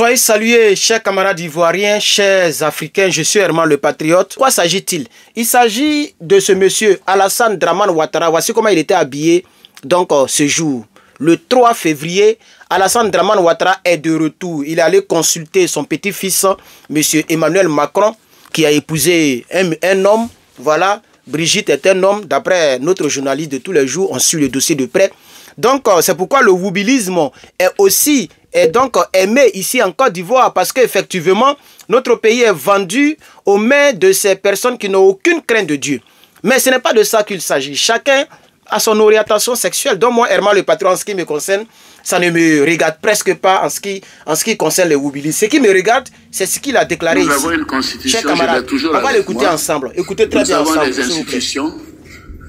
Soyez salués, chers camarades ivoiriens, chers africains, je suis Herman le Patriote. Quoi s'agit-il? Il s'agit de ce monsieur, Alassane Dramane Ouattara. Voici comment il était habillé donc ce jour. Le 3 février, Alassane Dramane Ouattara est de retour. Il est allé consulter son petit-fils, monsieur Emmanuel Macron, qui a épousé un homme. Voilà, Brigitte est un homme. D'après notre journaliste de tous les jours, on suit le dossier de près. Donc, c'est pourquoi le woubilisme est aussi donc aimé ici en Côte d'Ivoire, parce qu'effectivement, notre pays est vendu aux mains de ces personnes qui n'ont aucune crainte de Dieu. Mais ce n'est pas de ça qu'il s'agit. Chacun a son orientation sexuelle. Donc moi, Herman le Patron, en ce qui me concerne, ça ne me regarde presque pas en ce qui concerne les woubilistes. Ce qui me regarde, c'est ce qu'il a déclaré ici. Nous avons une constitution, chers camarades, on va l'écouter ensemble. Écoutez très bien ensemble. Nous avons des institutions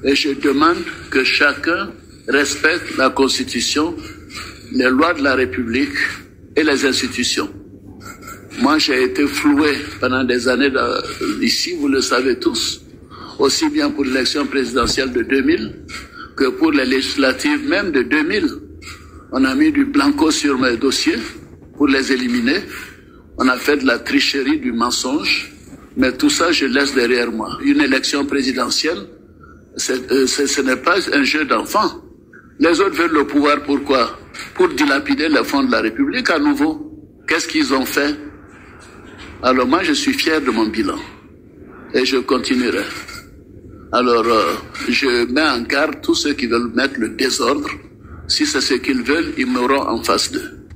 et je demande que chacun respecte la constitution, les lois de la République et les institutions. Moi, j'ai été floué pendant des années ici, vous le savez tous, aussi bien pour l'élection présidentielle de 2000 que pour les législatives même de 2000. On a mis du blanco sur mes dossiers pour les éliminer. On a fait de la tricherie, du mensonge, mais tout ça, je laisse derrière moi. Une élection présidentielle, ce n'est pas un jeu d'enfant. Les autres veulent le pouvoir, pourquoi? Pour dilapider les fonds de la République à nouveau. Qu'est-ce qu'ils ont fait? Alors moi, je suis fier de mon bilan. Et je continuerai. Alors, je mets en garde tous ceux qui veulent mettre le désordre. Si c'est ce qu'ils veulent, ils m'auront en face d'eux.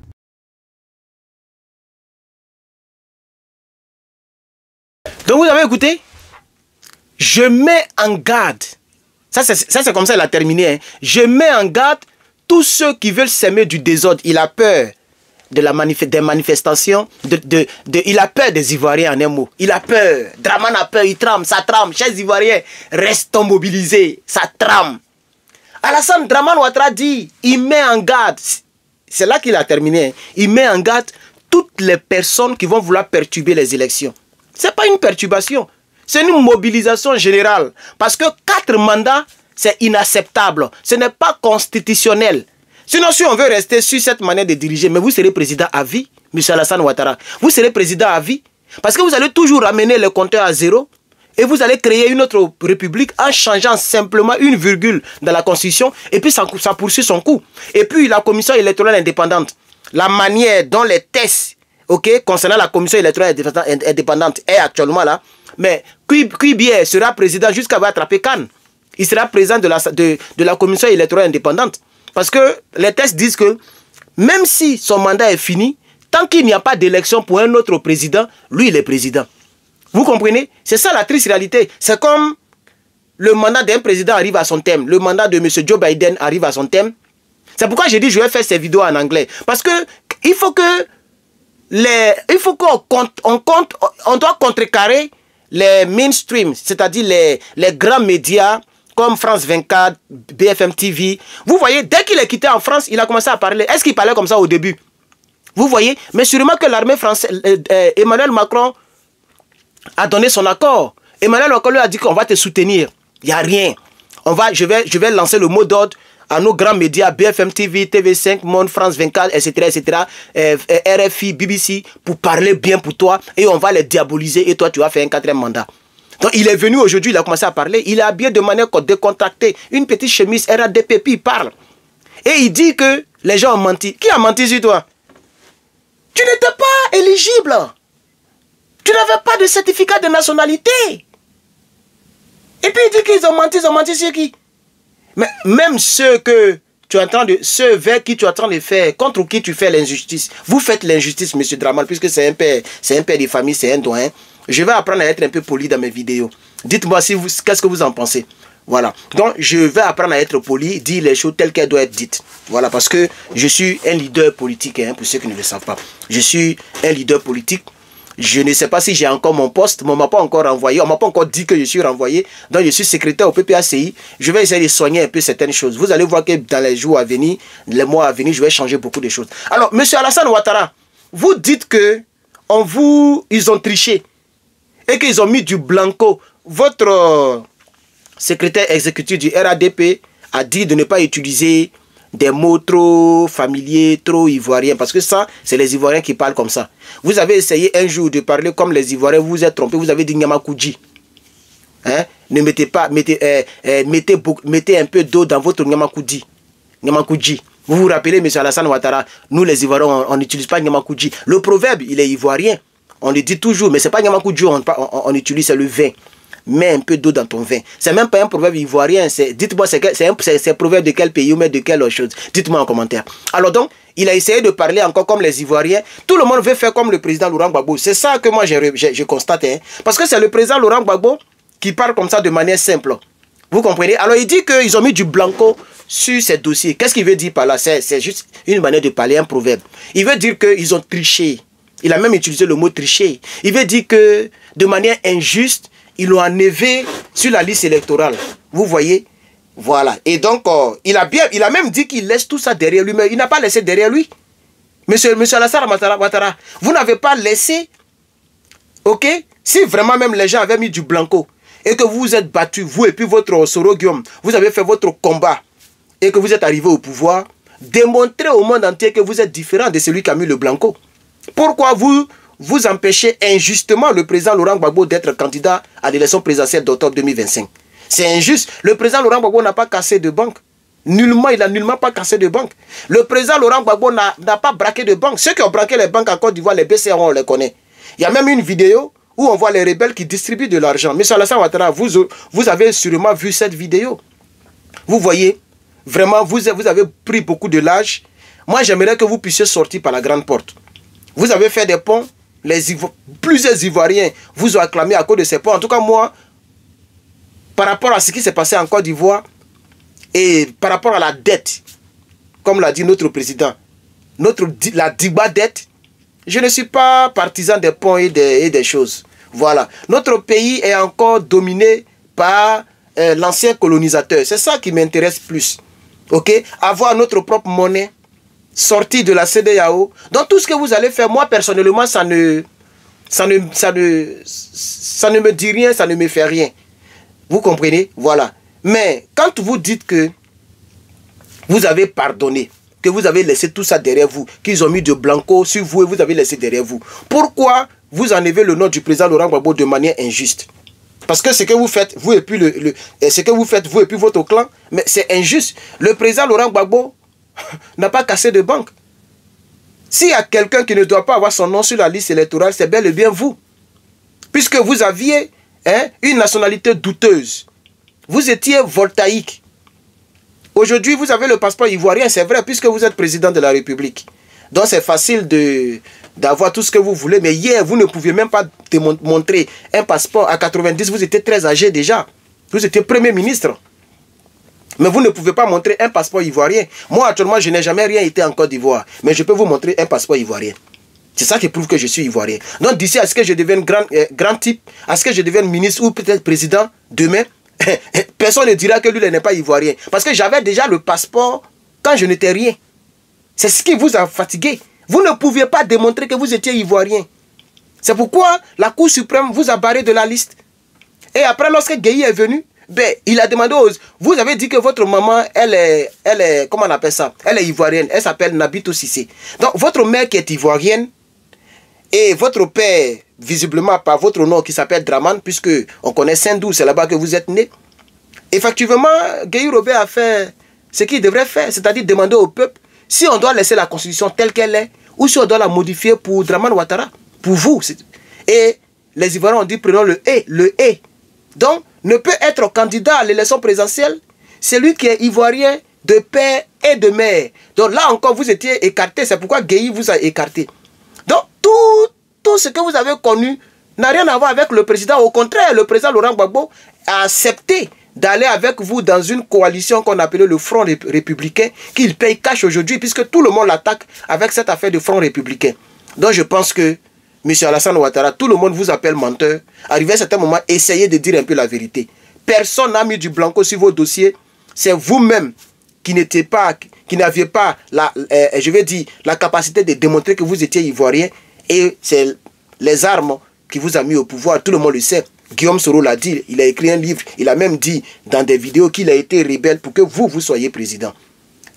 Donc vous avez écouté? Je mets en garde. Ça c'est comme ça il a terminé. Hein. Je mets en garde tous ceux qui veulent s'aimer du désordre. Il a peur de des manifestations. Il a peur des Ivoiriens en un mot. Il a peur. Dramane a peur, il trame, ça trame. Chers Ivoiriens, restons mobilisés. Ça trame. Alassane Dramane Ouattara dit, il met en garde. C'est là qu'il a terminé. Hein. Il met en garde toutes les personnes qui vont vouloir perturber les élections. Ce n'est pas une perturbation. C'est une mobilisation générale. Parce que 4 mandats, c'est inacceptable. Ce n'est pas constitutionnel. Sinon, si on veut rester sur cette manière de diriger, mais vous serez président à vie, M. Alassane Ouattara. Vous serez président à vie. Parce que vous allez toujours ramener le compteur à zéro. Et vous allez créer une autre république en changeant simplement une virgule dans la constitution. Et puis ça poursuit son cours. Et puis la commission électorale indépendante. La manière dont les tests concernant la commission électorale indépendante est actuellement là. Mais Kuibier sera président jusqu'à avoir attrapé Cannes. Il sera président de la commission électorale indépendante. Parce que les tests disent que même si son mandat est fini, tant qu'il n'y a pas d'élection pour un autre président, lui il est président. Vous comprenez? C'est ça la triste réalité. C'est comme le mandat d'un président arrive à son terme. Le mandat de M. Joe Biden arrive à son terme. C'est pourquoi j'ai dit je vais faire ces vidéos en anglais. Parce que il faut qu'on doit contrecarrer les mainstream, c'est-à-dire les grands médias comme France 24, BFM TV. Vous voyez, dès qu'il est quitté en France, il a commencé à parler. Est-ce qu'il parlait comme ça au début? Vous voyez? Mais sûrement que l'armée française, Emmanuel Macron a donné son accord. Emmanuel Macron lui a dit qu'on va te soutenir. Il n'y a rien. Je vais lancer le mot d'ordre à nos grands médias, BFM TV, TV5, Monde, France 24, etc., RFI, BBC, pour parler bien pour toi, et on va les diaboliser, et toi, tu vas faire un 4e mandat. Donc, il est venu aujourd'hui, il a commencé à parler, il est habillé de manière décontractée, une petite chemise RADP, puis il parle. Et il dit que les gens ont menti. Qui a menti sur toi? Tu n'étais pas éligible. Tu n'avais pas de certificat de nationalité. Et puis il dit qu'ils ont menti sur qui? Mais même ceux vers qui tu es en train de faire, contre qui tu fais l'injustice, vous faites l'injustice, M. Dramane, puisque c'est un père de famille, c'est un doyen. Je vais apprendre à être un peu poli dans mes vidéos. Dites-moi qu'est-ce que vous en pensez. Voilà. Donc, je vais apprendre à être poli, dire les choses telles qu'elles doivent être dites. Voilà, parce que je suis un leader politique, hein, pour ceux qui ne le savent pas. Je suis un leader politique. Je ne sais pas si j'ai encore mon poste, mais on ne m'a pas encore renvoyé. On ne m'a pas encore dit que je suis renvoyé. Donc, je suis secrétaire au PPACI. Je vais essayer de soigner un peu certaines choses. Vous allez voir que dans les jours à venir, les mois à venir, je vais changer beaucoup de choses. Alors, M. Alassane Ouattara, vous dites que ils ont triché et qu'ils ont mis du blanco. Votre secrétaire exécutif du RADP a dit de ne pas utiliser des mots trop familiers, trop ivoiriens. Parce que ça, c'est les Ivoiriens qui parlent comme ça. Vous avez essayé un jour de parler comme les Ivoiriens, vous vous êtes trompé, vous avez dit Nyamakoudji. Hein? Ne mettez pas, mettez un peu d'eau dans votre Nyamakoudji. Nyamakoudji. Vous vous rappelez, M. Alassane Ouattara, nous les Ivoiriens, on n'utilise pas Nyamakoudji. Le proverbe, il est ivoirien. On le dit toujours, mais ce n'est pas Nyamakoudji, on utilise, c'est le vin. Mets un peu d'eau dans ton vin. C'est même pas un proverbe ivoirien. Dites-moi, c'est un proverbe de quel pays ou même de quelle chose. Dites-moi en commentaire. Alors donc, il a essayé de parler encore comme les Ivoiriens. Tout le monde veut faire comme le président Laurent Gbagbo. C'est ça que moi je constate. Hein. Parce que c'est le président Laurent Gbagbo qui parle comme ça de manière simple. Vous comprenez? Alors il dit qu'ils ont mis du blanco sur ces dossiers. Qu'est-ce qu'il veut dire par là? C'est juste une manière de parler, un proverbe. Il veut dire qu'ils ont triché. Il a même utilisé le mot tricher. Il veut dire que de manière injuste, ils l'ont enlevé sur la liste électorale. Vous voyez? Voilà. Et donc, il a même dit qu'il laisse tout ça derrière lui. Mais il n'a pas laissé derrière lui. Monsieur Alassane Ouattara, vous n'avez pas laissé. Ok? Si vraiment même les gens avaient mis du blanco et que vous vous êtes battu, vous et puis votre Soro Guillaume, vous avez fait votre combat et que vous êtes arrivé au pouvoir, démontrez au monde entier que vous êtes différent de celui qui a mis le blanco. Pourquoi vous empêchez injustement le président Laurent Gbagbo d'être candidat à l'élection présidentielle d'octobre 2025? C'est injuste. Le président Laurent Gbagbo n'a pas cassé de banque. Nullement, il n'a nullement pas cassé de banque. Le président Laurent Gbagbo n'a pas braqué de banque. Ceux qui ont braqué les banques en Côte d'Ivoire, les BCR, on les connaît. Il y a même une vidéo où on voit les rebelles qui distribuent de l'argent. Monsieur Alassane Ouattara, vous avez sûrement vu cette vidéo. Vous voyez, vraiment, vous avez pris beaucoup de l'âge. Moi, j'aimerais que vous puissiez sortir par la grande porte. Vous avez fait des ponts. Plusieurs Ivoiriens vous ont acclamé à cause de ces ponts. En tout cas, moi, par rapport à ce qui s'est passé en Côte d'Ivoire et par rapport à la dette, comme l'a dit notre président, la Digba dette, je ne suis pas partisan des ponts et des choses. Voilà. Notre pays est encore dominé par l'ancien colonisateur. C'est ça qui m'intéresse plus. Ok? Avoir notre propre monnaie, sortir de la CEDEAO. Donc tout ce que vous allez faire, moi personnellement, ça ne me dit rien, ça ne me fait rien. Vous comprenez? Voilà. Mais quand vous dites que vous avez pardonné, que vous avez laissé tout ça derrière vous, qu'ils ont mis de blanco sur vous et vous avez laissé derrière vous, pourquoi vous enlevez le nom du président Laurent Gbagbo de manière injuste? Parce que ce que vous faites, vous et puis vous et puis votre clan, mais c'est injuste. Le président Laurent Gbagbo n'a pas cassé de banque. S'il y a quelqu'un qui ne doit pas avoir son nom sur la liste électorale, c'est bel et bien vous. Puisque vous aviez une nationalité douteuse. Vous étiez voltaïque. Aujourd'hui, vous avez le passeport ivoirien, c'est vrai, puisque vous êtes président de la République. Donc c'est facile d'avoir tout ce que vous voulez. Mais hier, vous ne pouviez même pas montrer un passeport. À 90, vous étiez très âgé déjà. Vous étiez Premier ministre. Mais vous ne pouvez pas montrer un passeport ivoirien. Moi, actuellement, je n'ai jamais rien été en Côte d'Ivoire. Mais je peux vous montrer un passeport ivoirien. C'est ça qui prouve que je suis ivoirien. Donc d'ici à ce que je devienne grand type, à ce que je devienne ministre ou peut-être président demain, personne ne dira que lui n'est pas ivoirien. Parce que j'avais déjà le passeport quand je n'étais rien. C'est ce qui vous a fatigué. Vous ne pouviez pas démontrer que vous étiez ivoirien. C'est pourquoi la Cour suprême vous a barré de la liste. Et après, lorsque Gueye est venu, ben, il a demandé aux... Vous avez dit que votre maman, elle est comment on appelle ça? Elle est ivoirienne. Elle s'appelle Nabitou Cissé. Donc, votre mère qui est ivoirienne et votre père, visiblement par votre nom qui s'appelle Draman, puisque on connaît Saint-Dou, c'est là-bas que vous êtes né. Effectivement, Gueye Robert a fait ce qu'il devrait faire, c'est-à-dire demander au peuple si on doit laisser la constitution telle qu'elle est ou si on doit la modifier pour Draman Ouattara, pour vous. Et les Ivoiriens ont dit prenons le « et ». Donc, ne peut être candidat à l'élection présidentielle celui qui est ivoirien de père et de mère. Donc là encore, vous étiez écarté. C'est pourquoi Gueye vous a écarté. Donc, tout ce que vous avez connu n'a rien à voir avec le président. Au contraire, le président Laurent Gbagbo a accepté d'aller avec vous dans une coalition qu'on appelait le Front républicain, qu'il paye cash aujourd'hui, puisque tout le monde l'attaque avec cette affaire de Front républicain. Donc je pense que M. Alassane Ouattara, tout le monde vous appelle menteur. Arrivé à un certain moment, essayez de dire un peu la vérité. Personne n'a mis du blanco sur vos dossiers. C'est vous-même qui n'aviez pas la capacité de démontrer que vous étiez ivoirien. Et c'est les armes qui vous a mis au pouvoir. Tout le monde le sait. Guillaume Soro l'a dit. Il a écrit un livre. Il a même dit dans des vidéos qu'il a été rebelle pour que vous soyez président.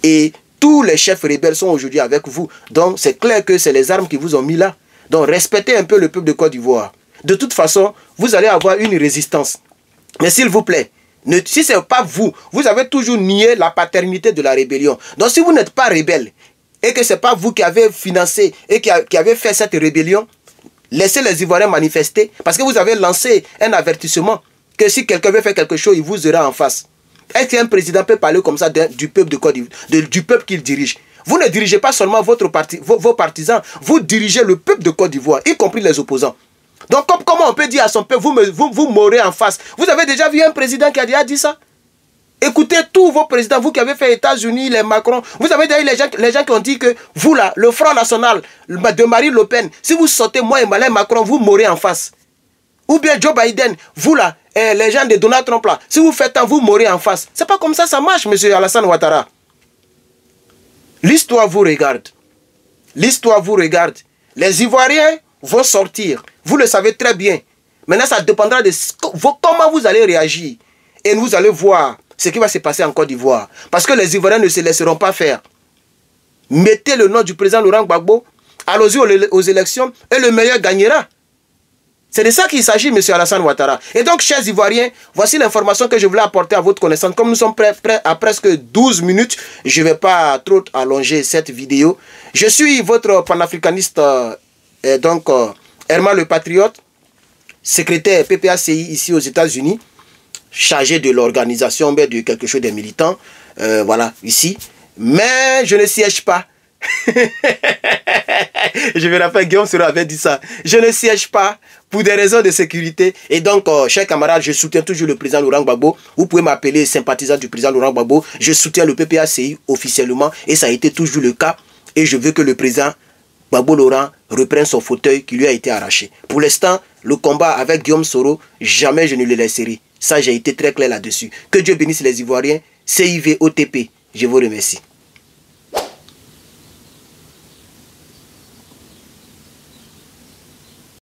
Et Tous les chefs rebelles sont aujourd'hui avec vous. Donc, c'est clair que c'est les armes qui vous ont mis là. Donc, respectez un peu le peuple de Côte d'Ivoire. De toute façon, vous allez avoir une résistance. Mais s'il vous plaît, si ce n'est pas vous, vous avez toujours nié la paternité de la rébellion. Donc, si vous n'êtes pas rebelle, et que ce n'est pas vous qui avez financé et qui avez fait cette rébellion, laissez les Ivoiriens manifester. Parce que vous avez lancé un avertissement que si quelqu'un veut faire quelque chose, il vous aura en face. Est-ce qu'un président peut parler comme ça du peuple de Côte d'Ivoire, du peuple qu'il dirige? Vous ne dirigez pas seulement votre parti, vos partisans, vous dirigez le peuple de Côte d'Ivoire, y compris les opposants. Donc comment on peut dire à son peuple, vous mourrez en face? Vous avez déjà vu un président qui a déjà dit ça? Écoutez tous vos présidents, vous qui avez fait États-Unis, les Macron, vous avez déjà eu les gens qui ont dit que vous là, le Front National de Marine Le Pen, si vous sortez moi et Malin Macron, vous mourrez en face. Ou bien Joe Biden, vous là, les gens de Donald Trump là, si vous faites un, vous mourrez en face. C'est pas comme ça marche, monsieur Alassane Ouattara. L'histoire vous regarde. L'histoire vous regarde. Les Ivoiriens vont sortir. Vous le savez très bien. Maintenant, ça dépendra de comment vous allez réagir. Et vous allez voir ce qui va se passer en Côte d'Ivoire. Parce que les Ivoiriens ne se laisseront pas faire. Mettez le nom du président Laurent Gbagbo, allons-y aux élections et le meilleur gagnera. C'est de ça qu'il s'agit, M. Alassane Ouattara. Et donc, chers Ivoiriens, voici l'information que je voulais apporter à votre connaissance. Comme nous sommes prêts à presque 12 minutes, je ne vais pas trop allonger cette vidéo. Je suis votre panafricaniste, Herman le Patriote, secrétaire PPACI ici aux États-Unis, chargé de l'organisation de quelque chose des militants, voilà, ici. Mais je ne siège pas. Je me rappelle, Guillaume Soro avait dit ça. Je ne siège pas pour des raisons de sécurité. Et donc, chers camarades, je soutiens toujours le président Laurent Gbagbo. Vous pouvez m'appeler sympathisant du président Laurent Gbagbo. Je soutiens le PPACI officiellement. Et ça a été toujours le cas. Et je veux que le président Gbagbo Laurent reprenne son fauteuil qui lui a été arraché. Pour l'instant, le combat avec Guillaume Soro, jamais je ne le laisserai. Ça, j'ai été très clair là-dessus. Que Dieu bénisse les Ivoiriens. CIVOTP. Je vous remercie.